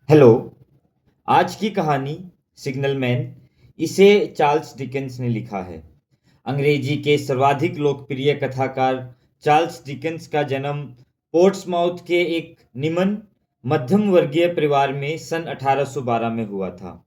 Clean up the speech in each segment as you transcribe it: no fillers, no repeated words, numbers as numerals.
Hello. आज की कहानी सिग्नल मैन, इसे चार्ल्स डिकेंस ने लिखा है। अंग्रेजी के सर्वाधिक लोकप्रिय कथाकार चार्ल्स डिकेंस का जन्म पोर्ट्समाउथ के एक निम्न मध्यम वर्गीय परिवार में सन 1812 में हुआ था।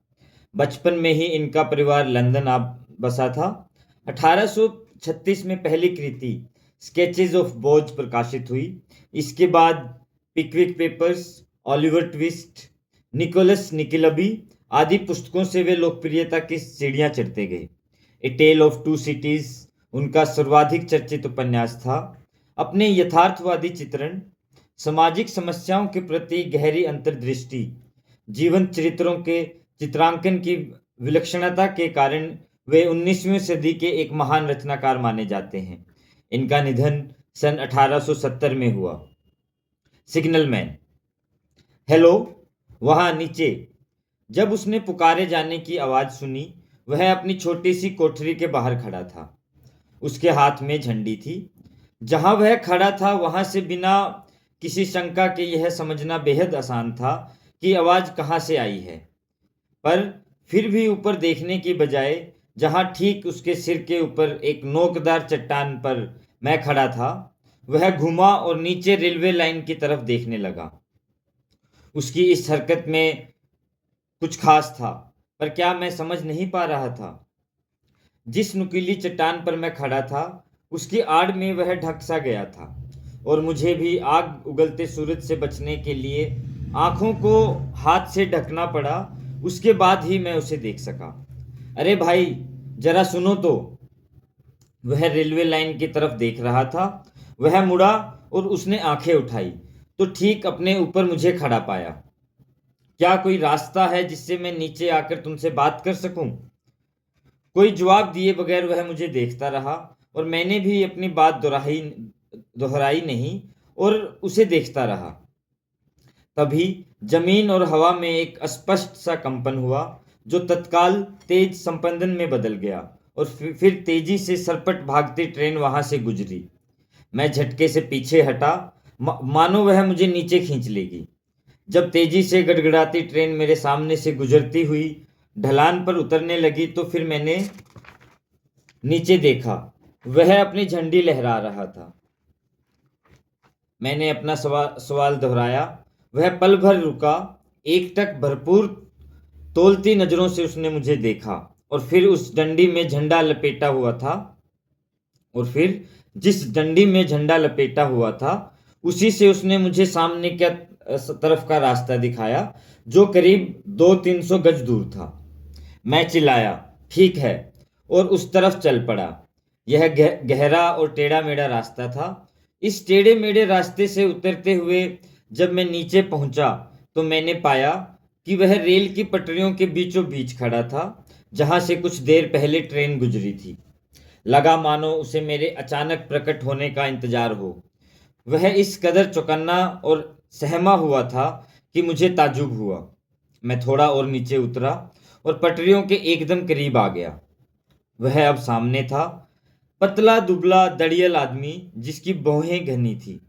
बचपन में ही इनका परिवार लंदन आ बसा था। 1836 में पहली कृति स्केचेस ऑफ बोझ प्रकाशित हुई। इसके बाद पिकविक पेपर्स, ऑलिवर ट्विस्ट, निकोलस निकलबी आदि पुस्तकों से वे लोकप्रियता की सीढ़ियां चढ़ते गए। ए टेल ऑफ टू सिटीज उनका सर्वाधिक चर्चित उपन्यास था। अपने यथार्थवादी चित्रण, सामाजिक समस्याओं के प्रति गहरी अंतर्दृष्टि, जीवन चरित्रों के चित्रांकन की विलक्षणता के कारण वे 19वीं सदी के एक महान रचनाकार माने जाते हैं। इनका निधन सन 1870 में हुआ। Signal man. हेलो, वहां नीचे। जब उसने पुकारे जाने की आवाज सुनी, वह अपनी छोटी सी कोठरी के बाहर खड़ा था। उसके हाथ में झंडी थी। जहां वह खड़ा था वहां से बिना किसी शंका के यह समझना बेहद आसान था कि आवाज कहां से आई है। पर फिर भी ऊपर देखने की बजाय, जहां ठीक उसके सिर के ऊपर एक नोकदार चट्टान पर मैं खड़ा था, वह घूमा और नीचे रेलवे लाइन की तरफ देखने लगा। उसकी इस हरकत में कुछ खास था, पर क्या मैं समझ नहीं पा रहा था। जिस नुकीली चट्टान पर मैं खड़ा था, उसकी आड़ में वह ढक सा गया था, और मुझे भी आग उगलते सूरज से बचने के लिए आंखों को हाथ से ढकना पड़ा। उसके बाद ही मैं उसे देख सका। अरे भाई, जरा सुनो तो। वह रेलवे लाइन की तरफ देख रहा था। वह मुड़ा और उसने आंखें उठाई तो ठीक अपने ऊपर मुझे खड़ा पाया। क्या कोई रास्ता है जिससे मैं नीचे आकर तुमसे बात कर सकूं? कोई जवाब दिए बगैर वह मुझे देखता रहा, और मैंने भी अपनी बात दोहराई नहीं और उसे देखता रहा। तभी जमीन और हवा में एक अस्पष्ट सा कंपन हुआ, जो तत्काल तेज संपंदन में बदल गया, और फिर तेजी से सरपट भागती ट्रेन वहां से गुजरी। मैं झटके से पीछे हटा, मानो वह मुझे नीचे खींच लेगी। जब तेजी से गड़गड़ाती ट्रेन मेरे सामने से गुजरती हुई ढलान पर उतरने लगी, तो फिर मैंने नीचे देखा। वह अपनी झंडी लहरा रहा था। मैंने अपना सवाल दोहराया। वह पल भर रुका। एकटक भरपूर तोलती नजरों से उसने मुझे देखा, और फिर उस डंडी में झंडा लपेटा हुआ था और फिर जिस डंडी में झंडा लपेटा हुआ था, उसी से उसने मुझे सामने की तरफ का रास्ता दिखाया, जो करीब 200-300 गज दूर था। मैं चिल्लाया, ठीक है, और उस तरफ चल पड़ा। यह गहरा और टेढ़ा मेढ़ा रास्ता था। इस टेढ़े मेढ़े रास्ते से उतरते हुए जब मैं नीचे पहुंचा, तो मैंने पाया कि वह रेल की पटरियों के बीचों बीच खड़ा था, जहां से कुछ देर पहले ट्रेन गुजरी थी। लगा मानो उसे मेरे अचानक प्रकट होने का इंतजार हो। वह इस कदर चौकन्ना और सहमा हुआ था कि मुझे ताज्जुब हुआ। मैं थोड़ा और नीचे उतरा और पटरियों के एकदम करीब आ गया। वह अब सामने था, पतला दुबला दड़ियल आदमी जिसकी भौहें घनी थी।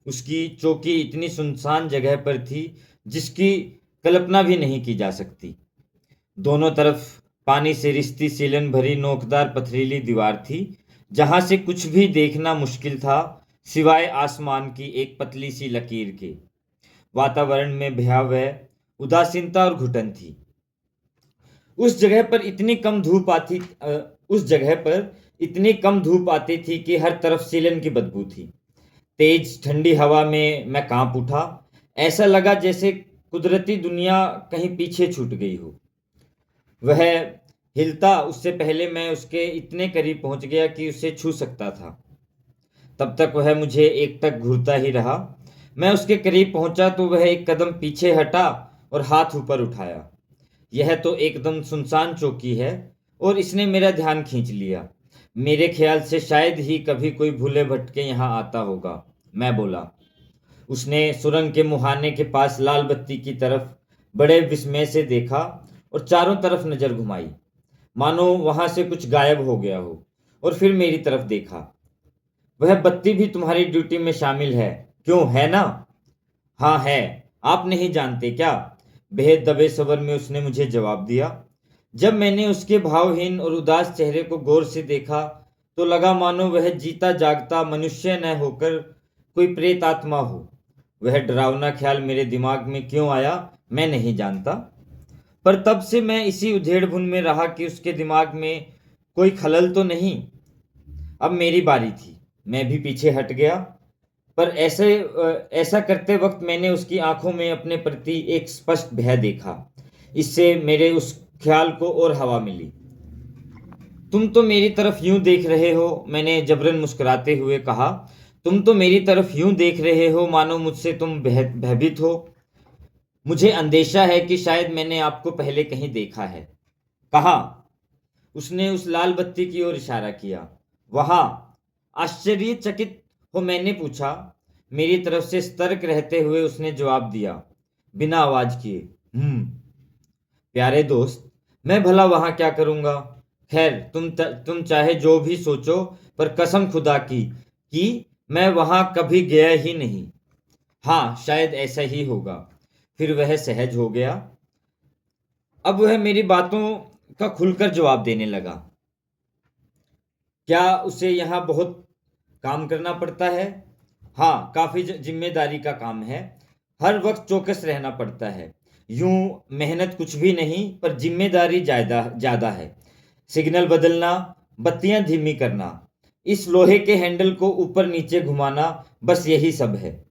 उसकी चौकी इतनी सुनसान जगह पर थी जिसकी कल्पना भी नहीं की जा सकती। दोनों तरफ पानी से रिश्ती सीलन भरी नोकदार पथरीली दीवार थी, जहां से कुछ भी देखना मुश्किल था सिवाय आसमान की एक पतली सी लकीर के। वातावरण में भयावह उदासीनता और घुटन थी। उस जगह पर इतनी कम धूप आती थी कि हर तरफ सीलन की बदबू थी। तेज ठंडी हवा में मैं कांप उठा। ऐसा लगा जैसे कुदरती दुनिया कहीं पीछे छूट गई हो। वह हिलता उससे पहले मैं उसके इतने करीब पहुंच गया कि उसे छू सकता था। तब तक वह मुझे एकटक घूरता ही रहा। मैं उसके करीब पहुंचा तो वह एक कदम पीछे हटा और हाथ ऊपर उठाया। यह तो एकदम सुनसान चौकी है, और इसने मेरा ध्यान खींच लिया। मेरे ख्याल से शायद ही कभी कोई भूले भटके यहाँ आता होगा, मैं बोला। उसने सुरंग के मुहाने के पास लाल बत्ती की तरफ बड़े विस्मय से देखा और चारों तरफ नजर घुमाई, मानो वहां से कुछ गायब हो गया हो, और फिर मेरी तरफ देखा। वह बत्ती भी तुम्हारी ड्यूटी में शामिल है, क्यों, है ना? हाँ है। आप नहीं जानते क्या? बेहद दबे स्वर में उसने मुझे जवाब दिया। जब मैंने उसके भावहीन और उदास चेहरे को गौर से देखा तो लगा मानो वह जीता जागता मनुष्य न होकर कोई प्रेत आत्मा हो। वह डरावना ख्याल मेरे दिमाग में क्यों आया मैं नहीं जानता, पर तब से मैं इसी उधेड़बुन में रहा कि उसके दिमाग में कोई खलल तो नहीं। अब मेरी बारी थी। मैं भी पीछे हट गया, पर ऐसा करते वक्त मैंने उसकी आंखों में अपने प्रति एक स्पष्ट भय देखा। इससे मेरे उस ख्याल को और हवा मिली। तुम तो मेरी तरफ यूं देख रहे हो, मैंने जबरन मुस्कुराते हुए कहा। तुम तो मेरी तरफ यूं देख रहे हो मानो मुझसे तुम भयभीत हो। मुझे अंदेशा है कि शायद मैंने आपको पहले कहीं देखा है। कहाँ? उसने उस लाल बत्ती की ओर इशारा किया। वहां। आश्चर्यचकित हो मैंने पूछा। मेरी तरफ से सतर्क रहते हुए उसने जवाब दिया, बिना आवाज किए, प्यारे दोस्त, मैं भला वहां क्या करूंगा? खैर, तुम चाहे जो भी सोचो, पर कसम खुदा की कि मैं वहां कभी गया ही नहीं। हाँ, शायद ऐसा ही होगा। फिर वह सहज हो गया। अब वह मेरी बातों का खुलकर जवाब देने लगा। क्या उसे यहाँ बहुत काम करना पड़ता है? हाँ, काफी जिम्मेदारी का काम है। हर वक्त चौकस रहना पड़ता है। यूं मेहनत कुछ भी नहीं, पर जिम्मेदारी ज्यादा ज्यादा है। सिग्नल बदलना, बत्तियां धीमी करना, इस लोहे के हैंडल को ऊपर नीचे घुमाना, बस यही सब है।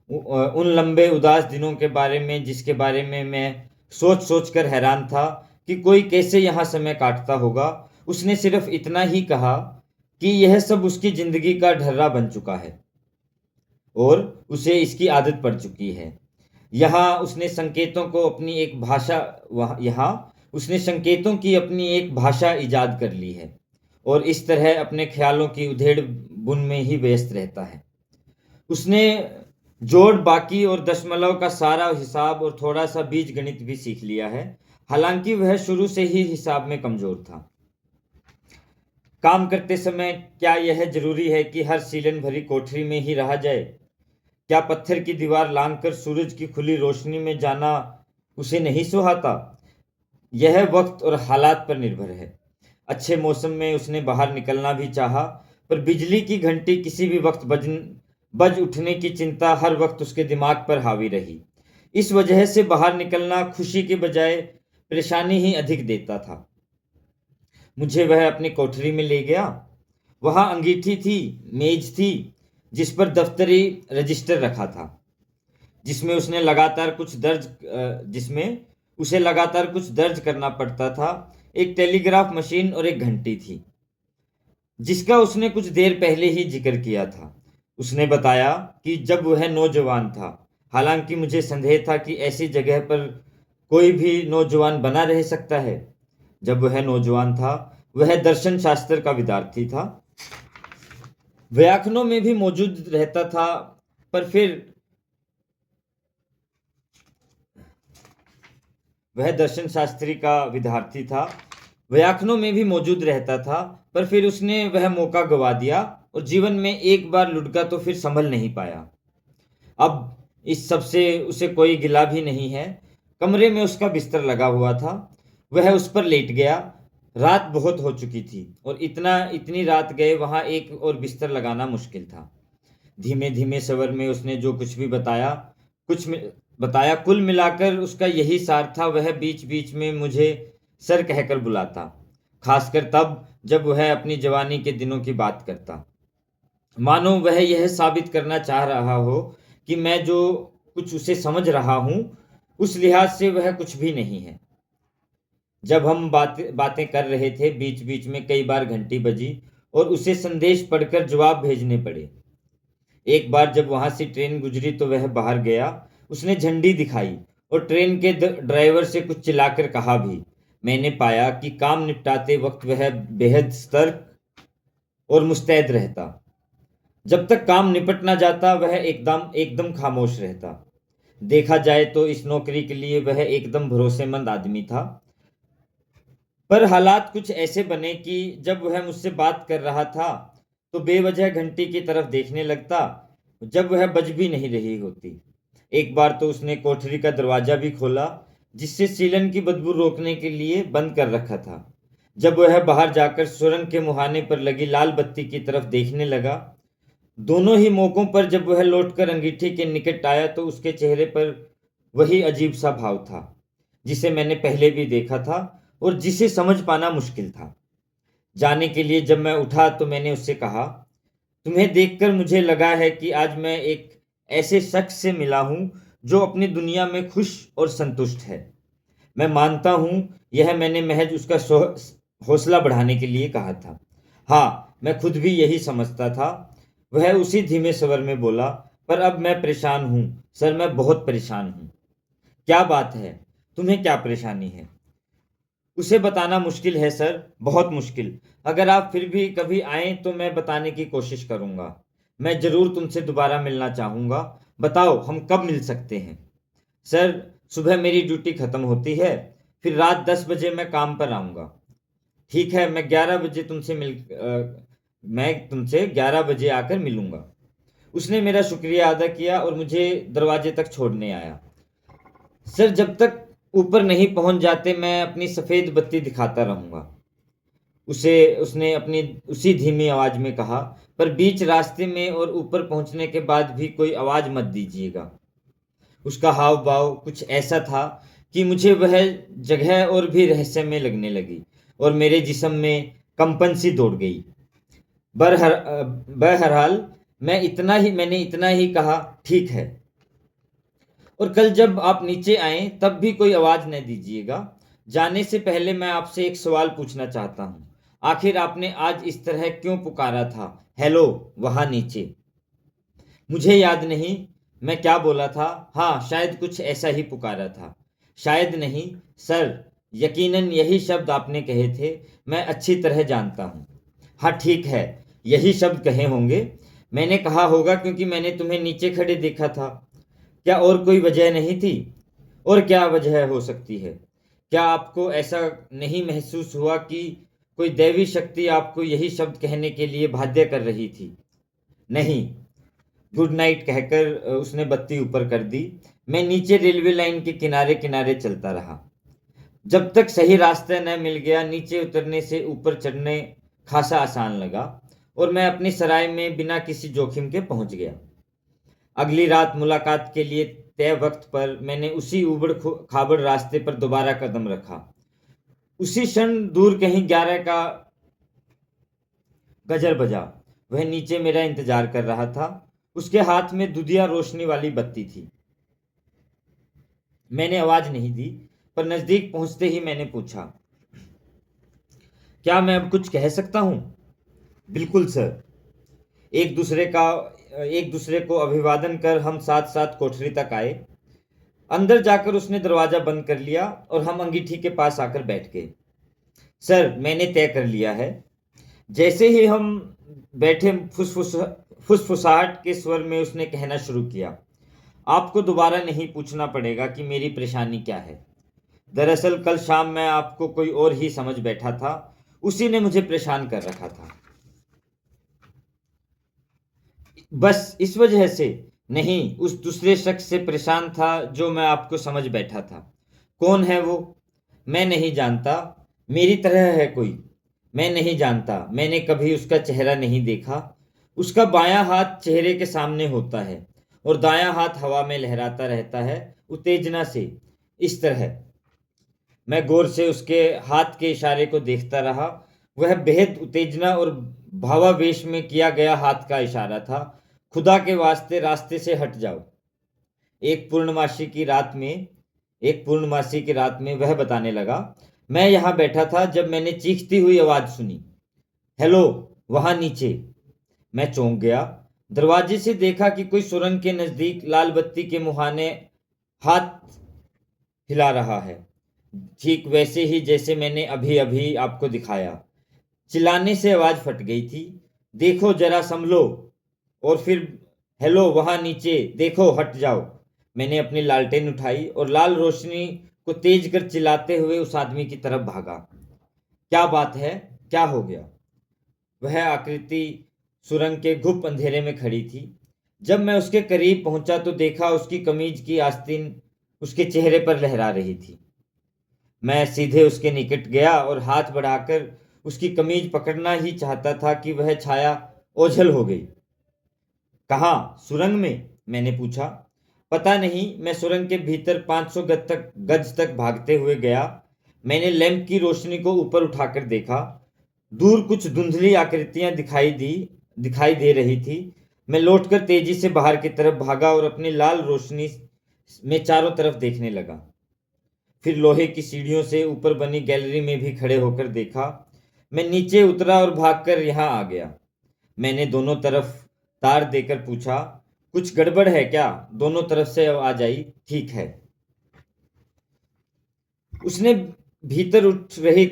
उन लंबे उदास दिनों के बारे में जिसके बारे में मैं सोच सोच कर हैरान था कि कोई कैसे यहाँ समय काटता होगा, उसने सिर्फ इतना ही कहा कि यह सब उसकी जिंदगी का ढर्रा बन चुका है और उसे इसकी आदत पड़ चुकी है। यहाँ उसने संकेतों को अपनी एक भाषा यहाँ उसने संकेतों की अपनी एक भाषा इजाद कर ली है और इस तरह अपने ख्यालों की उधेड़ बुन में ही व्यस्त रहता है। उसने जोड़, बाकी और दशमलव का सारा हिसाब और थोड़ा सा बीज गणित भी सीख लिया है। हालांकि वह शुरू से ही हिसाब में कमजोर था। काम करते समय क्या यह जरूरी है कि हर सीलन भरी कोठरी में ही रहा जाए? क्या पत्थर की दीवार लांघकर सूरज की खुली रोशनी में जाना उसे नहीं सुहाता? यह वक्त और हालात पर निर्भर है। अच्छे मौसम में उसने बाहर निकलना भी चाहा, पर बिजली की घंटी किसी भी वक्त बज उठने की चिंता हर वक्त उसके दिमाग पर हावी रही। इस वजह से बाहर निकलना खुशी के बजाय परेशानी ही अधिक देता था। मुझे वह अपनी कोठरी में ले गया। वहां अंगीठी थी, मेज थी, जिस पर दफ्तरी रजिस्टर रखा था, जिसमें उसे लगातार कुछ दर्ज करना पड़ता था। एक टेलीग्राफ मशीन और एक घंटी थी, जिसका उसने कुछ देर पहले ही जिक्र किया था। उसने बताया कि जब वह नौजवान था, हालांकि मुझे संदेह था कि ऐसी जगह पर कोई भी नौजवान बना रह सकता है। जब वह नौजवान था, वह दर्शन शास्त्र का विद्यार्थी था। व्याकरणों में भी मौजूद रहता था, पर फिर वह दर्शन शास्त्री का विद्यार्थी था। व्याकरणों में भी मौजूद रहता था, पर फिर उसने वह मौका गवा दिया और जीवन में एक बार लुढ़का तो फिर संभल नहीं पाया। अब इस सब से उसे कोई गिला भी नहीं है। कमरे में उसका बिस्तर लगा हुआ था। वह उस पर लेट गया। रात बहुत हो चुकी थी और इतनी रात गए वहां एक और बिस्तर लगाना मुश्किल था। धीमे धीमे स्वर में उसने जो कुछ भी बताया, कुल मिलाकर उसका यही सार था। वह बीच बीच में मुझे सर कहकर बुलाता, खासकर तब जब वह अपनी जवानी के दिनों की बात करता, मानो वह यह साबित करना चाह रहा हो कि मैं जो कुछ उसे समझ रहा हूं उस लिहाज से वह कुछ भी नहीं है। जब हम बातें कर रहे थे, बीच बीच में कई बार घंटी बजी और उसे संदेश पढ़कर जवाब भेजने पड़े। एक बार जब वहां से ट्रेन गुजरी तो वह बाहर गया। उसने झंडी दिखाई और ट्रेन के ड्राइवर से कुछ चिल्लाकर कहा भी। मैंने पाया कि काम निपटाते वक्त वह बेहद सतर्क और मुस्तैद रहता। जब तक काम निपट ना जाता वह एकदम एकदम खामोश रहता। देखा जाए तो इस नौकरी के लिए वह एकदम भरोसेमंद आदमी था। पर हालात कुछ ऐसे बने कि जब वह मुझसे बात कर रहा था तो बेवजह घंटी की तरफ देखने लगता, जब वह बज भी नहीं रही होती। एक बार तो उसने कोठरी का दरवाजा भी खोला, जिससे सीलन की बदबू रोकने के लिए बंद कर रखा था। जब वह बाहर जाकर सुरंग के मुहाने पर लगी लाल बत्ती की तरफ देखने लगा, दोनों ही मौकों पर जब वह लौटकर अंगीठी के निकट आया तो उसके चेहरे पर वही अजीब सा भाव था जिसे मैंने पहले भी देखा था और जिसे समझ पाना मुश्किल था। जाने के लिए जब मैं उठा तो मैंने उससे कहा, तुम्हें देखकर मुझे लगा है कि आज मैं एक ऐसे शख्स से मिला हूं जो अपनी दुनिया में खुश और संतुष्ट है। मैं मानता हूं यह मैंने महज उसका हौसला बढ़ाने के लिए कहा था। हाँ, मैं खुद भी यही समझता था। वह उसी धीमे स्वर में बोला, पर अब मैं परेशान हूं सर, मैं बहुत परेशान हूं। क्या बात है? तुम्हें क्या परेशानी है? उसे बताना मुश्किल है सर, बहुत मुश्किल। अगर आप फिर भी कभी आएं तो मैं बताने की कोशिश करूंगा। मैं जरूर तुमसे दोबारा मिलना चाहूंगा। बताओ हम कब मिल सकते हैं? सर, सुबह मेरी ड्यूटी खत्म होती है, फिर रात 10 बजे मैं काम पर आऊंगा। ठीक है, मैं तुमसे 11 बजे आकर मिलूंगा। उसने मेरा शुक्रिया अदा किया और मुझे दरवाजे तक छोड़ने आया। सर, जब तक ऊपर नहीं पहुंच जाते मैं अपनी सफेद बत्ती दिखाता रहूंगा, उसे उसने अपनी उसी धीमी आवाज में कहा, पर बीच रास्ते में और ऊपर पहुंचने के बाद भी कोई आवाज मत दीजिएगा। उसका हाव भाव कुछ ऐसा था कि मुझे वह जगह और भी रहस्यमय लगने लगी और मेरे जिस्म में कंपन सी दौड़ गई। बहरहाल मैंने इतना ही कहा, ठीक है। और कल जब आप नीचे आए तब भी कोई आवाज न दीजिएगा। जाने से पहले मैं आपसे एक सवाल पूछना चाहता हूँ। आखिर आपने आज इस तरह क्यों पुकारा था, हेलो वहां नीचे? मुझे याद नहीं मैं क्या बोला था। हाँ, शायद कुछ ऐसा ही पुकारा था। शायद नहीं सर, यकीनन यही शब्द आपने कहे थे। मैं अच्छी तरह जानता हूँ। हाँ ठीक है, यही शब्द कहे होंगे। मैंने कहा होगा क्योंकि मैंने तुम्हें नीचे खड़े देखा था। क्या और कोई वजह नहीं थी? और क्या वजह हो सकती है? क्या आपको ऐसा नहीं महसूस हुआ कि कोई दैवी शक्ति आपको यही शब्द कहने के लिए बाध्य कर रही थी? नहीं। गुड नाइट कहकर उसने बत्ती ऊपर कर दी। मैं नीचे रेलवे लाइन के किनारे किनारे चलता रहा जब तक सही रास्ता न मिल गया। नीचे उतरने से ऊपर चढ़ने खासा आसान लगा और मैं अपनी सराय में बिना किसी जोखिम के पहुंच गया। अगली रात मुलाकात के लिए तय वक्त पर मैंने उसी उबड़ खाबड़ रास्ते पर दोबारा कदम रखा। उसी क्षण दूर कहीं 11 का गजर बजा। वह नीचे मेरा इंतजार कर रहा था। उसके हाथ में दुधिया रोशनी वाली बत्ती थी। मैंने आवाज नहीं दी, पर नजदीक पहुंचते ही मैंने पूछा, क्या मैं अब कुछ कह सकता हूं? बिल्कुल सर। एक दूसरे का एक दूसरे को अभिवादन कर हम साथ साथ कोठरी तक आए। अंदर जाकर उसने दरवाजा बंद कर लिया और हम अंगीठी के पास आकर बैठ गए। सर, मैंने तय कर लिया है। जैसे ही हम बैठे, फुसफुसाहट के स्वर में उसने कहना शुरू किया, आपको दोबारा नहीं पूछना पड़ेगा कि मेरी परेशानी क्या है। दरअसल कल शाम मैं आपको कोई और ही समझ बैठा था। उसी ने मुझे परेशान कर रखा था। बस इस वजह से नहीं, उस दूसरे शख्स से परेशान था जो मैं आपको समझ बैठा था। कौन है वो? मैं नहीं जानता। मेरी तरह है कोई? मैं नहीं जानता। मैंने कभी उसका चेहरा नहीं देखा। उसका बायां हाथ चेहरे के सामने होता है और दायां हाथ हवा में लहराता रहता है उत्तेजना से, इस तरह। मैं गौर से उसके हाथ के इशारे को देखता रहा। वह बेहद उत्तेजना और भावावेश में किया गया हाथ का इशारा था। खुदा के वास्ते रास्ते से हट जाओ। एक पूर्णमासी की रात में एक पूर्णमासी की रात में वह बताने लगा, मैं यहां बैठा था जब मैंने चीखती हुई आवाज सुनी, हेलो वहां नीचे। मैं चौंक गया। दरवाजे से देखा कि कोई सुरंग के नजदीक लाल बत्ती के मुहाने हाथ हिला रहा है, ठीक वैसे ही जैसे मैंने अभी अभी आपको दिखाया। चिल्लाने से आवाज फट गई थी, देखो जरा संभलो। और फिर, हेलो वहां नीचे, देखो हट जाओ। मैंने अपनी लालटेन उठाई और लाल रोशनी को तेज कर चिल्लाते हुए उस आदमी की तरफ भागा। क्या बात है? क्या हो गया? वह आकृति सुरंग के गुप्त अंधेरे में खड़ी थी। जब मैं उसके करीब पहुंचा तो देखा उसकी कमीज की आस्तीन उसके चेहरे पर लहरा रही थी। मैं सीधे उसके निकट गया और हाथ बढ़ाकर उसकी कमीज पकड़ना ही चाहता था कि वह छाया ओझल हो गई। कहाँ? सुरंग में? मैंने पूछा। पता नहीं, मैं सुरंग के भीतर 500 गज तक भागते हुए गया। मैंने लैंप की रोशनी को ऊपर उठाकर देखा। दूर कुछ धुंधली आकृतियां दिखाई दे रही थी। मैं लौटकर तेजी से बाहर की तरफ भागा और अपनी लाल रोशनी में चारों तरफ देखने लगा। फिर लोहे की सीढ़ियों से ऊपर बनी गैलरी में भी खड़े होकर देखा। मैं नीचे उतरा और भागकर यहाँ आ गया। मैंने दोनों तरफ तार देकर पूछा, कुछ गड़बड़ है क्या? दोनों तरफ से आवाज आई, ठीक है। उसने भीतर उठ रही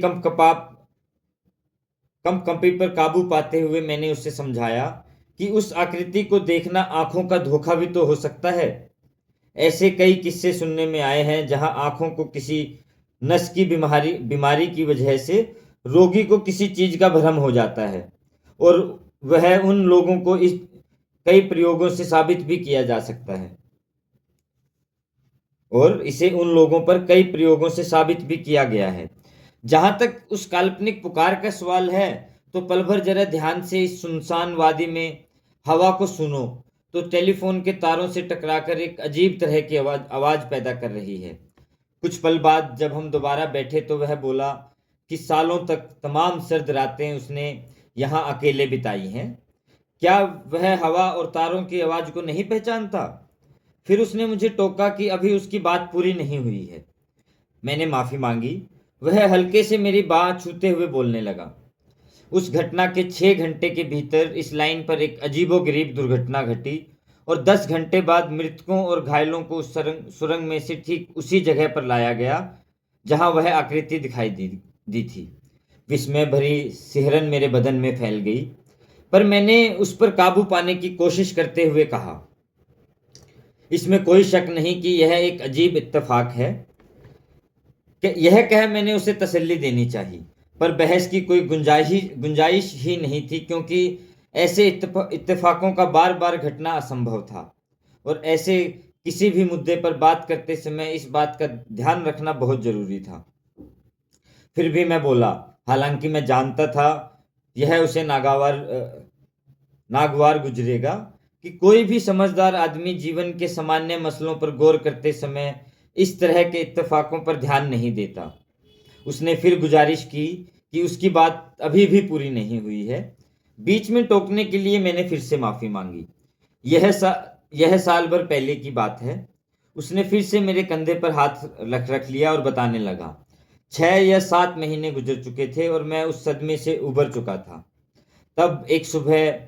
कंपकंपी पर काबू पाते हुए मैंने उससे समझाया कि उस आकृति को देखना आंखों का धोखा भी तो हो सकता है। ऐसे कई किस्से सुनने में आए हैं जहां आंखों को किसी नस की बीमारी की वजह से रोगी को किसी चीज का भ्रम हो जाता है, और वह उन लोगों को इस कई प्रयोगों से साबित भी किया जा सकता है और इसे उन लोगों पर कई प्रयोगों से साबित भी किया गया है। जहां तक उस काल्पनिक पुकार का सवाल है, तो पल भर जरा ध्यान से इस सुनसान वादी में हवा को सुनो, तो टेलीफोन के तारों से टकराकर एक अजीब तरह की आवाज पैदा कर रही है। कुछ पल बाद जब हम दोबारा बैठे तो वह बोला कि सालों तक तमाम सर्द रातें उसने यहाँ अकेले बिताई हैं। क्या वह हवा और तारों की आवाज को नहीं पहचानता? फिर उसने मुझे टोका कि अभी उसकी बात पूरी नहीं हुई है। मैंने माफी मांगी। वह हल्के से मेरी बाह छूते हुए बोलने लगा। उस घटना के 6 घंटे के भीतर इस लाइन पर एक अजीबोगरीब दुर्घटना घटी और 10 घंटे बाद मृतकों और घायलों को उस सुरंग में से ठीक उसी जगह पर लाया गया जहां वह आकृति दिखाई दी थी। विस्मय भरी सिहरन मेरे बदन में फैल गई, पर मैंने उस पर काबू पाने की कोशिश करते हुए कहा, इसमें कोई शक नहीं कि यह एक अजीब इत्तेफाक है। यह कह मैंने उसे तसल्ली देनी चाहिए, पर बहस की कोई गुंजाइश ही नहीं थी, क्योंकि ऐसे इत्तेफाकों का बार बार घटना असंभव था और ऐसे किसी भी मुद्दे पर बात करते समय इस बात का ध्यान रखना बहुत जरूरी था। फिर भी मैं बोला, हालांकि मैं जानता था यह उसे नागवार गुजरेगा कि कोई भी समझदार आदमी जीवन के सामान्य मसलों पर गौर करते समय इस तरह के इत्तेफाकों पर ध्यान नहीं देता। उसने फिर गुजारिश की कि उसकी बात अभी भी पूरी नहीं हुई है। बीच में टोकने के लिए मैंने फिर से माफी मांगी। यह साल भर पहले की बात है। उसने फिर से मेरे कंधे पर हाथ रख लिया और बताने लगा, 6 या 7 महीने गुजर चुके थे और मैं उस सदमे से उबर चुका था। तब एक सुबह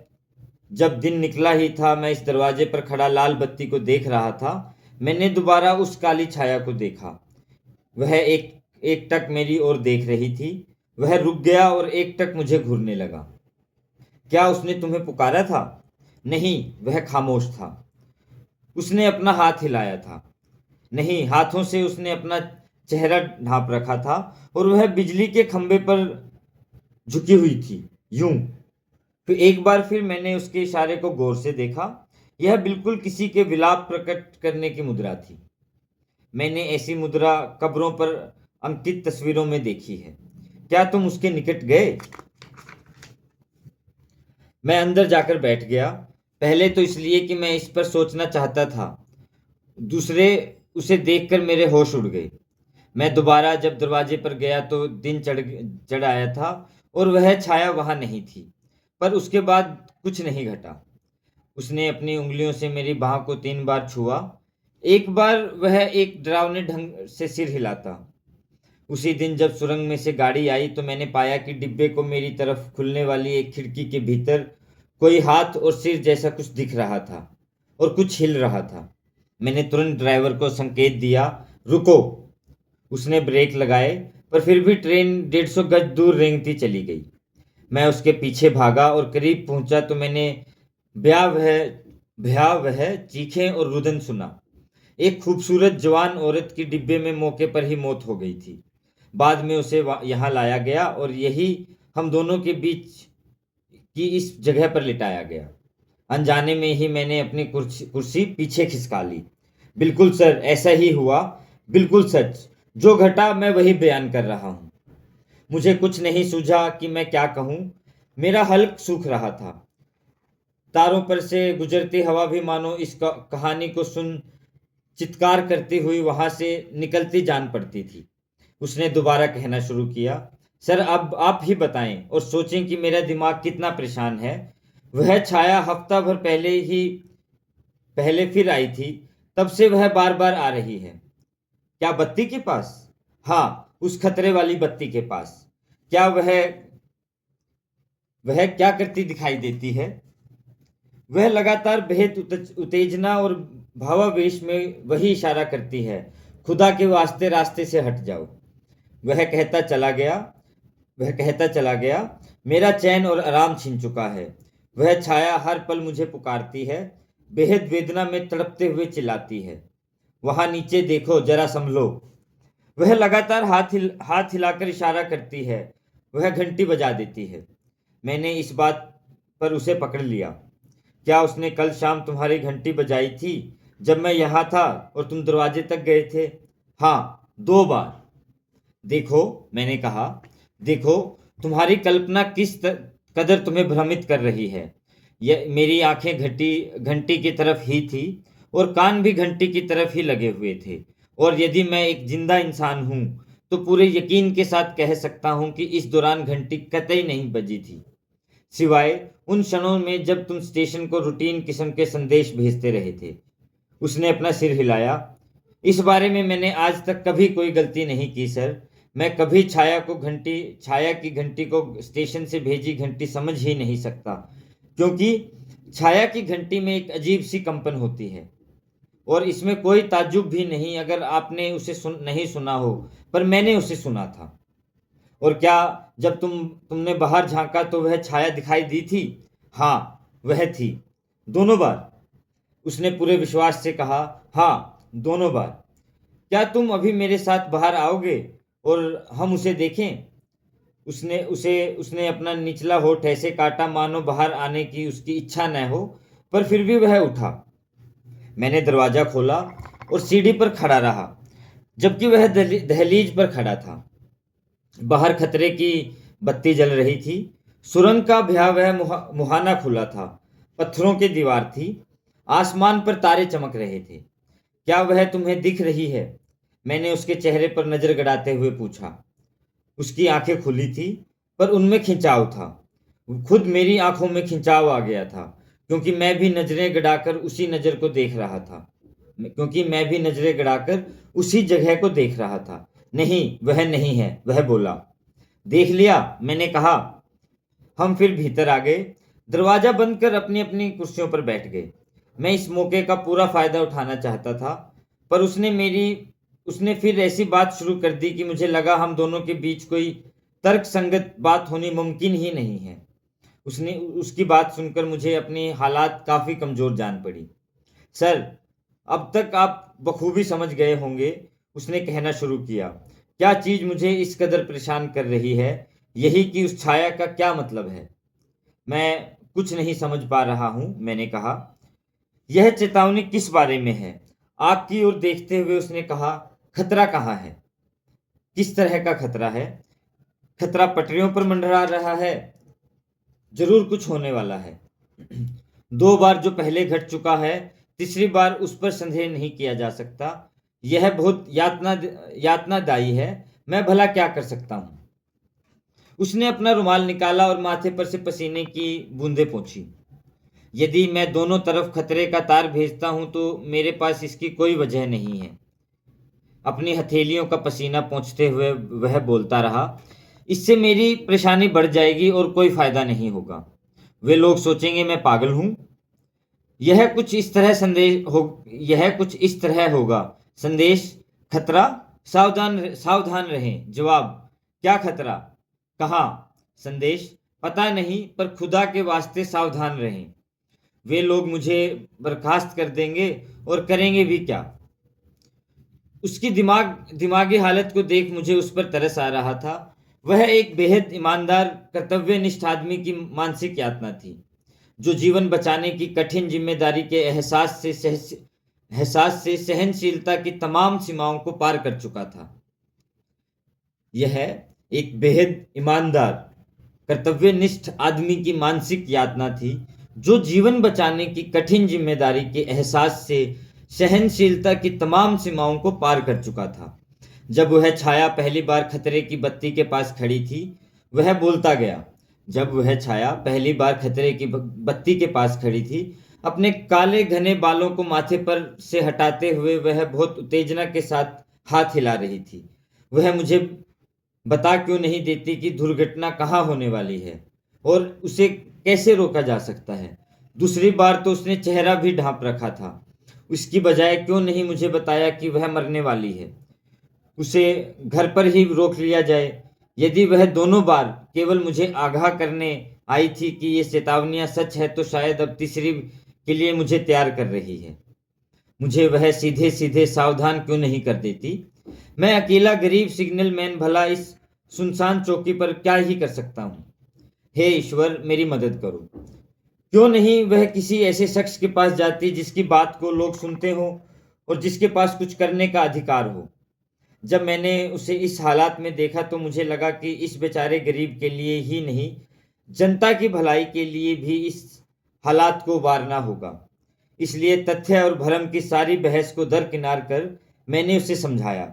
जब दिन निकला ही था, मैं इस दरवाजे पर खड़ा लाल बत्ती को देख रहा था। मैंने दोबारा उस काली छाया को देखा। वह एकटक मेरी ओर देख रही थी। वह रुक गया और एकटक मुझे घूरने लगा। क्या उसने तुम्हें पुकारा था? नहीं, वह खामोश था। उसने अपना हाथ हिलाया था? नहीं, हाथों से उसने अपना चेहरा ढांप रखा था और वह बिजली के खंभे पर झुकी हुई थी, यूं। फिर एक बार फिर मैंने उसके इशारे को गौर से देखा। यह बिल्कुल किसी के विलाप प्रकट करने की मुद्रा थी। मैंने ऐसी मुद्रा कब्रों पर अंकित तस्वीरों में देखी है। क्या तुम उसके निकट गए? मैं अंदर जाकर बैठ गया। पहले तो इसलिए कि मैं इस पर सोचना चाहता था, दूसरे उसे देखकर मेरे होश उड़ गए। मैं दोबारा जब दरवाजे पर गया तो दिन चढ़ आया था और वह छाया वहां नहीं थी, पर उसके बाद कुछ नहीं घटा। उसने अपनी उंगलियों से मेरी बाह को 3 बार छुआ। एक बार वह एक डरावने ढंग से सिर हिलाता। उसी दिन जब सुरंग में से गाड़ी आई तो मैंने पाया कि डिब्बे को मेरी तरफ खुलने वाली एक खिड़की के भीतर कोई हाथ और सिर जैसा कुछ दिख रहा था और कुछ हिल रहा था। मैंने तुरंत ड्राइवर को संकेत दिया, रुको। उसने ब्रेक लगाए, पर फिर भी ट्रेन 150 गज दूर रेंगती चली गई। मैं उसके पीछे भागा और करीब पहुंचा तो मैंने भयावह चीखें और रुदन सुना। एक खूबसूरत जवान औरत की डिब्बे में मौके पर ही मौत हो गई थी। बाद में उसे यहाँ लाया गया और यही हम दोनों के बीच की इस जगह पर लिटाया गया। अनजाने में ही मैंने अपनी कुर्सी पीछे खिसका ली। बिल्कुल सर, ऐसा ही हुआ, बिल्कुल सच। जो घटा मैं वही बयान कर रहा हूं। मुझे कुछ नहीं सूझा कि मैं क्या कहूं। मेरा हल्क सूख रहा था। तारों पर से गुजरती हवा भी मानो इस कहानी को सुन चित्कार करती हुई वहां से निकलती जान पड़ती थी। उसने दोबारा कहना शुरू किया, सर अब आप ही बताएं और सोचें कि मेरा दिमाग कितना परेशान है। वह छाया हफ्ता भर पहले फिर आई थी। तब से वह बार बार आ रही है। क्या बत्ती के पास? हाँ, उस खतरे वाली बत्ती के पास। क्या वह क्या करती दिखाई देती है? वह लगातार बेहद उत्तेजना और भावावेश में वही इशारा करती है, खुदा के वास्ते रास्ते से हट जाओ। वह कहता चला गया वह कहता चला गया। मेरा चैन और आराम छिन चुका है। वह छाया हर पल मुझे पुकारती है, बेहद वेदना में तड़पते हुए चिल्लाती है, वहां नीचे देखो, जरा संभलो। वह लगातार हाथ हिलाकर इशारा करती है। वह घंटी बजा देती है। मैंने इस बात पर उसे पकड़ लिया। क्या उसने कल शाम तुम्हारी घंटी बजाई थी जब मैं यहां था और तुम दरवाजे तक गए थे? हाँ, 2 बार। देखो, मैंने कहा, देखो, तुम्हारी कल्पना कदर तुम्हें भ्रमित कर रही है। यह मेरी आंखें घंटी घंटी की तरफ ही थी और कान भी घंटी की तरफ ही लगे हुए थे। और यदि मैं एक जिंदा इंसान हूं तो पूरे यकीन के साथ कह सकता हूं कि इस दौरान घंटी कतई नहीं बजी थी, सिवाय उन क्षणों में जब तुम स्टेशन को रूटीन किस्म के संदेश भेजते रहे थे। उसने अपना सिर हिलाया। इस बारे में मैंने आज तक कभी कोई गलती नहीं की, सर। मैं कभी छाया की घंटी को स्टेशन से भेजी घंटी समझ ही नहीं सकता, क्योंकि छाया की घंटी में एक अजीब सी कंपन होती है। और इसमें कोई ताज्जुब भी नहीं अगर आपने उसे नहीं सुना हो, पर मैंने उसे सुना था। और क्या जब तुमने बाहर झांका तो वह छाया दिखाई दी थी? हाँ, वह थी। 2 बार? उसने पूरे विश्वास से कहा। हाँ, 2 बार। क्या तुम अभी मेरे साथ बाहर आओगे और हम उसे देखें? उसने अपना निचला होठ ऐसे काटा मानो बाहर आने की उसकी इच्छा न हो, पर फिर भी वह उठा। मैंने दरवाजा खोला और सीढ़ी पर खड़ा रहा, जबकि वह दहलीज पर खड़ा था। बाहर खतरे की बत्ती जल रही थी। सुरंग का भयावह मुहाना खुला था। पत्थरों की दीवार थी। आसमान पर तारे चमक रहे थे। क्या वह तुम्हें दिख रही है? मैंने उसके चेहरे पर नजर गड़ाते हुए पूछा। उसकी आंखें खुली थी, पर उनमें खिंचाव था। खुद मेरी आंखों में खिंचाव आ गया था, क्योंकि मैं भी नजरें गड़ाकर उसी नजर को देख रहा था क्योंकि मैं भी नजरें गड़ाकर उसी जगह को देख रहा था। नहीं, वह नहीं है, वह बोला। देख लिया, मैंने कहा। हम फिर भीतर आ गए, दरवाजा बंद कर अपनी अपनी कुर्सियों पर बैठ गए। मैं इस मौके का पूरा फायदा उठाना चाहता था, पर उसने फिर ऐसी बात शुरू कर दी कि मुझे लगा हम दोनों के बीच कोई तर्क संगत बात होनी मुमकिन ही नहीं है। उसकी बात सुनकर मुझे अपनी हालात काफी कमजोर जान पड़ी। सर, अब तक आप बखूबी समझ गए होंगे, उसने कहना शुरू किया, क्या चीज मुझे इस कदर परेशान कर रही है, यही कि उस छाया का क्या मतलब है। मैं कुछ नहीं समझ पा रहा हूं, मैंने कहा। यह चेतावनी किस बारे में है? आग की ओर देखते हुए उसने कहा, खतरा कहाँ है? किस तरह का खतरा है? खतरा पटरियों पर मंडरा रहा है। जरूर कुछ होने वाला है। 2 बार जो पहले घट चुका है, तीसरी बार उस पर संदेह नहीं किया जा सकता। यह बहुत यातनादायी है। मैं भला क्या कर सकता हूं? उसने अपना रुमाल निकाला और माथे पर से पसीने की बूंदें पोंछी। यदि मैं दोनों तरफ खतरे का तार भेजता हूं तो मेरे पास इसकी कोई वजह नहीं है। अपनी हथेलियों का पसीना पोंछते हुए वह बोलता रहा, इससे मेरी परेशानी बढ़ जाएगी और कोई फायदा नहीं होगा। वे लोग सोचेंगे मैं पागल हूं। यह कुछ इस तरह होगा। संदेश, खतरा, सावधान रहें। जवाब, क्या खतरा? कहाँ? संदेश, पता नहीं, पर खुदा के वास्ते सावधान रहें। वे लोग मुझे बर्खास्त कर देंगे और करेंगे भी क्या? उसकी दिमागी हालत को देख मुझे उस पर तरस आ रहा था। वह एक बेहद ईमानदार कर्तव्यनिष्ठ आदमी की मानसिक यातना थी, जो जीवन बचाने की कठिन जिम्मेदारी के एहसास से सहनशीलता की तमाम सीमाओं को पार कर चुका था। यह एक बेहद ईमानदार, कर्तव्यनिष्ठ आदमी की मानसिक यातना थी, जो जीवन बचाने की कठिन जिम्मेदारी के एहसास से सहनशीलता की तमाम सीमाओं को पार कर चुका था। जब वह छाया पहली बार खतरे की बत्ती के पास खड़ी थी, वह बोलता गया। जब वह छाया पहली बार खतरे की बत्ती के पास खड़ी थी, अपने काले घने बालों को माथे पर से हटाते हुए वह बहुत उत्तेजना के साथ हाथ हिला रही थी। वह मुझे बता क्यों नहीं देती कि दुर्घटना कहाँ होने वाली है और उसे कैसे रोका जा सकता है। दूसरी बार तो उसने चेहरा भी ढांप रखा था। उसकी बजाय क्यों नहीं मुझे बताया कि वह मरने वाली है, उसे घर पर ही रोक लिया जाए। यदि वह दोनों बार केवल मुझे आगाह करने आई थी कि ये चेतावनियां सच है, तो शायद अब तीसरी के लिए मुझे तैयार कर रही है। मुझे वह सीधे सीधे सावधान क्यों नहीं कर देती। मैं अकेला गरीब सिग्नल मैन भला इस सुनसान चौकी पर क्या ही कर सकता हूँ। हे ईश्वर, मेरी मदद करो। क्यों नहीं वह किसी ऐसे शख्स के पास जाती जिसकी बात को लोग सुनते हो और जिसके पास कुछ करने का अधिकार हो। जब मैंने उसे इस हालात में देखा तो मुझे लगा कि इस बेचारे गरीब के लिए ही नहीं, जनता की भलाई के लिए भी इस हालात को उबारना होगा। इसलिए तथ्य और भ्रम की सारी बहस को दरकिनार कर मैंने उसे समझाया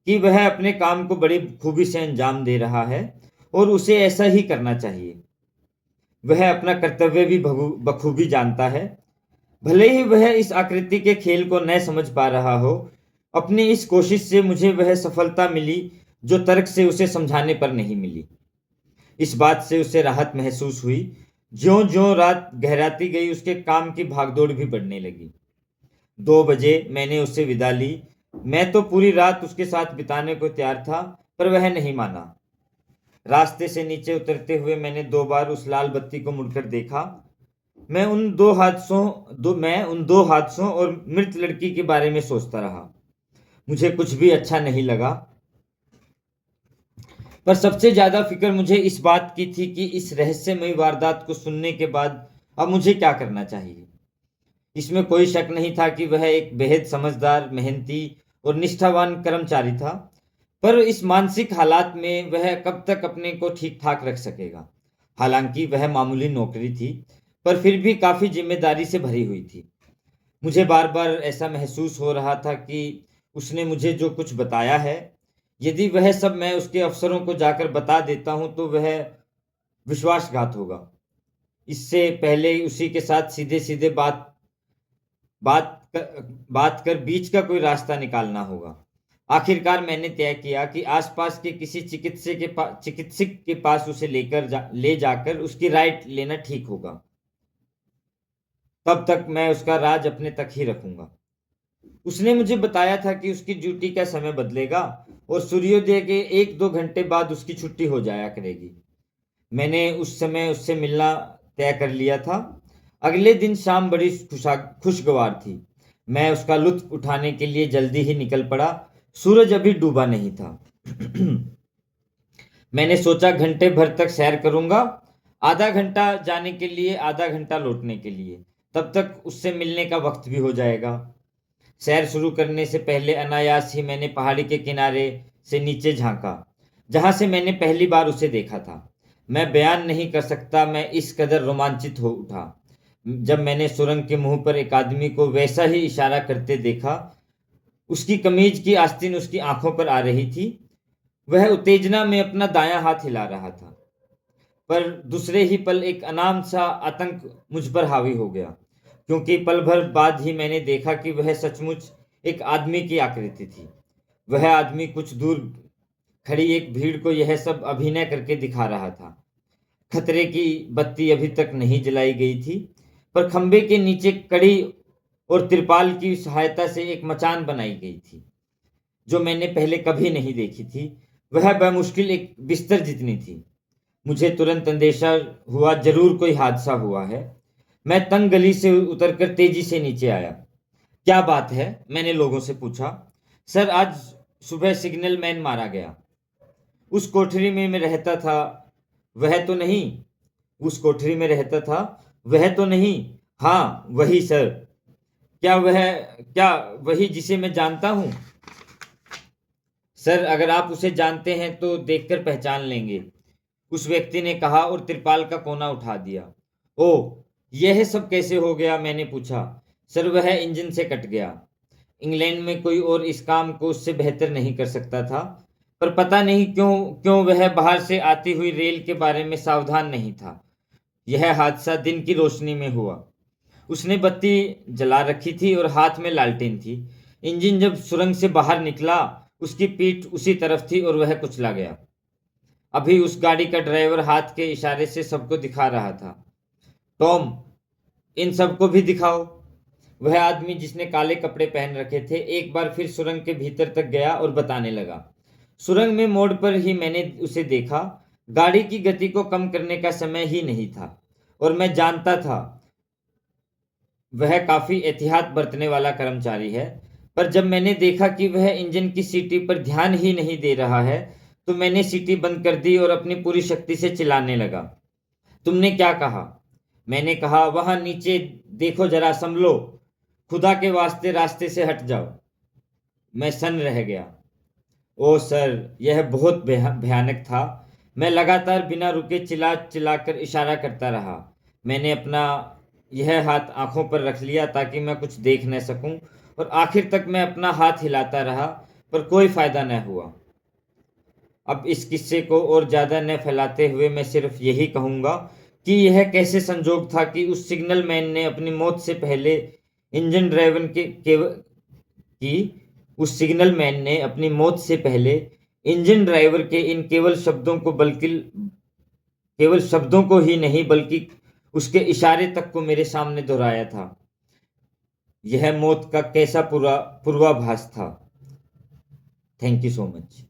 कि वह अपने काम को बड़ी खूबी से अंजाम दे रहा है और उसे ऐसा ही करना चाहिए। वह अपना कर्तव्य भी बखूबी जानता है। भले ही वह इस आकृति के खेल को न समझ पा रहा हो, अपनी इस कोशिश से मुझे वह सफलता मिली जो तर्क से उसे समझाने पर नहीं मिली। इस बात से उसे राहत महसूस हुई। ज्यों-ज्यों रात गहराती गई, उसके काम की भागदौड़ भी बढ़ने लगी। 2 बजे मैंने उससे विदा ली। मैं तो पूरी रात उसके साथ बिताने को तैयार था, पर वह नहीं माना। रास्ते से नीचे उतरते हुए मैंने 2 बार उस लाल बत्ती को मुड़कर देखा। मैं उन दो हादसों और मृत लड़की के बारे में सोचता रहा। मुझे कुछ भी अच्छा नहीं लगा, पर सबसे ज्यादा फिक्र मुझे इस बात की थी कि इस रहस्यमयी वारदात को सुनने के बाद अब मुझे क्या करना चाहिए। इसमें कोई शक नहीं था कि वह एक बेहद समझदार, मेहनती और निष्ठावान कर्मचारी था, पर इस मानसिक हालात में वह कब तक अपने को ठीक ठाक रख सकेगा। हालांकि वह मामूली नौकरी थी, पर फिर भी काफी जिम्मेदारी से भरी हुई थी। मुझे बार बार ऐसा महसूस हो रहा था कि उसने मुझे जो कुछ बताया है, यदि वह सब मैं उसके अफसरों को जाकर बता देता हूं तो वह विश्वासघात होगा। इससे पहले उसी के साथ सीधे सीधे बात कर बीच का कोई रास्ता निकालना होगा। आखिरकार मैंने तय किया कि आसपास के किसी चिकित्सक के पास उसे ले जाकर उसकी राय लेना ठीक होगा। तब तक मैं उसका राज अपने तक ही रखूंगा। उसने मुझे बताया था कि उसकी ड्यूटी का समय बदलेगा और सूर्योदय के 1-2 घंटे बाद उसकी छुट्टी हो जाया करेगी। मैंने उस समय उससे मिलना तय कर लिया था। अगले दिन शाम बड़ी खुशगवार थी। मैं उसका लुत्फ उठाने के लिए जल्दी ही निकल पड़ा। सूरज अभी डूबा नहीं था। मैंने सोचा घंटे भर तक सैर करूंगा, आधा घंटा जाने के लिए, आधा घंटा लौटने के लिए। तब तक उससे मिलने का वक्त भी हो जाएगा। सैर शुरू करने से पहले अनायास ही मैंने पहाड़ी के किनारे से नीचे झांका, जहां से मैंने पहली बार उसे देखा था। मैं बयान नहीं कर सकता, मैं इस कदर रोमांचित हो उठा जब मैंने सुरंग के मुंह पर एक आदमी को वैसा ही इशारा करते देखा। उसकी कमीज की आस्तीन उसकी आंखों पर आ रही थी। वह उत्तेजना में अपना दायां हाथ हिला रहा था, पर दूसरे ही पल एक अनाम सा आतंक मुझ पर हावी हो गया, क्योंकि पल भर बाद ही मैंने देखा कि वह सचमुच एक आदमी की आकृति थी। वह आदमी कुछ दूर खड़ी एक भीड़ को यह सब अभिनय करके दिखा रहा था। खतरे की बत्ती अभी तक नहीं जलाई गई थी, पर खंबे के नीचे कड़ी और तिरपाल की सहायता से एक मचान बनाई गई थी, जो मैंने पहले कभी नहीं देखी थी। वह बमुश्किल एक बिस्तर जितनी थी। मुझे तुरंत अंदेशा हुआ, जरूर कोई हादसा हुआ है। मैं तंग गली से उतरकर तेजी से नीचे आया। क्या बात है? मैंने लोगों से पूछा। सर, आज सुबह सिग्नल मैन मारा गया। उस कोठरी में मैं रहता था, वह तो नहीं? उस कोठरी में रहता था, वह तो नहीं? हाँ, वही सर। क्या वही जिसे मैं जानता हूँ? सर, अगर आप उसे जानते हैं तो देखकर पहचान लेंगे, उस व्यक्ति ने कहा और तिरपाल का कोना उठा दिया। ओह, यह सब कैसे हो गया? मैंने पूछा। सर, वह इंजन से कट गया। इंग्लैंड में कोई और इस काम को उससे बेहतर नहीं कर सकता था, पर पता नहीं क्यों क्यों वह बाहर से आती हुई रेल के बारे में सावधान नहीं था। यह हादसा दिन की रोशनी में हुआ। उसने बत्ती जला रखी थी और हाथ में लालटेन थी। इंजन जब सुरंग से बाहर निकला, उसकी पीठ उसी तरफ थी और वह कुचला गया। अभी उस गाड़ी का ड्राइवर हाथ के इशारे से सबको दिखा रहा था। टॉम, इन सबको भी दिखाओ। वह आदमी जिसने काले कपड़े पहन रखे थे एक बार फिर सुरंग के भीतर तक गया और बताने लगा। सुरंग में मोड़ पर ही मैंने उसे देखा। गाड़ी की गति को कम करने का समय ही नहीं था और मैं जानता था वह काफी एहतियात बरतने वाला कर्मचारी है। पर जब मैंने देखा कि वह इंजन की सीटी पर ध्यान ही नहीं दे रहा है, तो मैंने सीटी बंद कर दी और अपनी पूरी शक्ति से चिल्लाने लगा। तुमने क्या कहा? मैंने कहा, वहां नीचे देखो जरा, संभलो, खुदा के वास्ते रास्ते से हट जाओ। मैं सन्न रह गया। ओ सर, यह बहुत भयानक था। मैं लगातार बिना रुके चिल्ला चिल्लाकर इशारा करता रहा। मैंने अपना यह हाथ आंखों पर रख लिया ताकि मैं कुछ देख न सकूं, और आखिर तक मैं अपना हाथ हिलाता रहा, पर कोई फायदा न हुआ। अब इस किस्से को और ज्यादा न फैलाते हुए मैं सिर्फ यही कहूंगा कि यह कैसे संजोग था कि उस सिग्नल मैन ने अपनी मौत से पहले इंजन ड्राइवर की उस सिग्नल मैन ने अपनी मौत से पहले इंजन ड्राइवर के इन केवल शब्दों को ही नहीं बल्कि उसके इशारे तक को मेरे सामने दोहराया था। यह मौत का कैसा पूर्वाभास था। Thank you so much.